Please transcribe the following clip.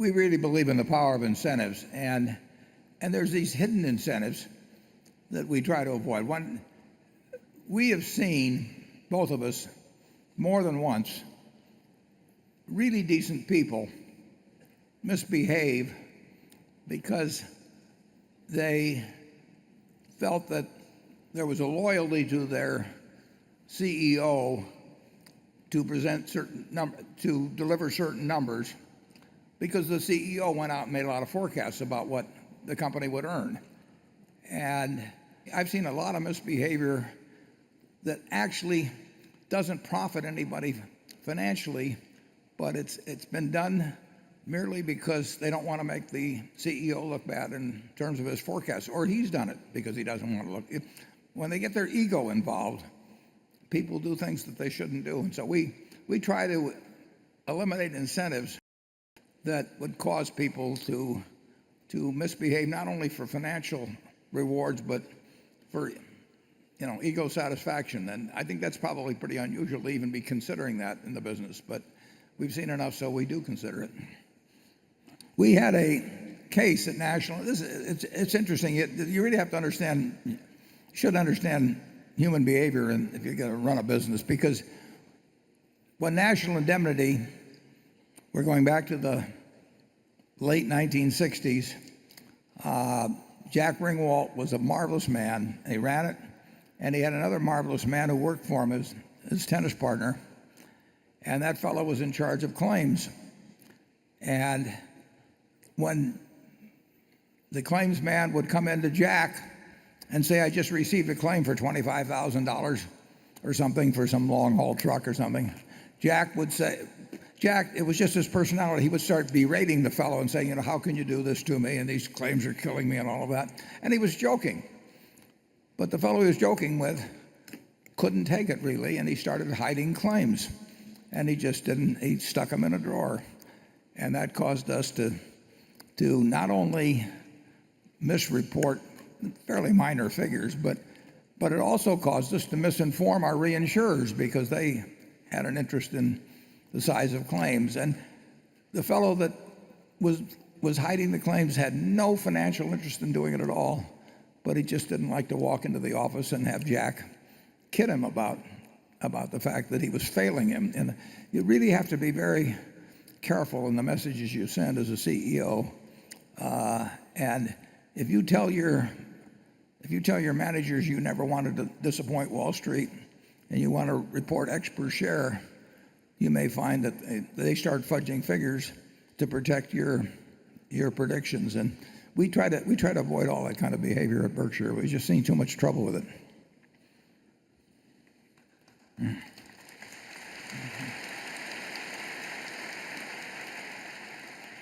we really believe in the power of incentives, and there's these hidden incentives that we try to avoid. One, we have seen, both of us, more than once, really decent people misbehave because they felt that there was a loyalty to their CEO to to deliver certain numbers, because the CEO went out and made a lot of forecasts about what the company would earn. And I've seen a lot of misbehavior that actually doesn't profit anybody financially, but it's been done merely because they don't want to make the CEO look bad in terms of his forecast, or he's done it because he doesn't want to look. When they get their ego involved, people do things that they shouldn't do. And so we try to eliminate incentives that would cause people to misbehave, not only for financial rewards, but for ego satisfaction. And I think that's probably pretty unusual to even be considering that in the business, but we've seen enough so we do consider it. We had a case at National. It's interesting. You really have to understand, should understand human behavior, and if you're going to run a business, because when National Indemnity, we're going back to the late 1960s, Jack Ringwalt was a marvelous man. He ran it, and he had another marvelous man who worked for him, his tennis partner, and that fellow was in charge of claims. And when the claims man would come into Jack and say, I just received a claim for $25,000 or something for some long-haul truck or something, Jack would say, it was just his personality. He would start berating the fellow and saying, how can you do this to me? And these claims are killing me and all of that. And he was joking. But the fellow he was joking with couldn't take it really, and he started hiding claims. And he stuck them in a drawer. And that caused us to not only misreport fairly minor figures, but it also caused us to misinform our reinsurers because they had an interest in the size of claims. And the fellow that was hiding the claims had no financial interest in doing it at all, but he just didn't like to walk into the office and have Jack kid him about the fact that he was failing him. And you really have to be very careful in the messages you send as a CEO. And if you tell your managers you never wanted to disappoint Wall Street and you want to report X per share, you may find that they start fudging figures to protect your predictions. And we try to avoid all that kind of behavior at Berkshire. We've just seen too much trouble with it.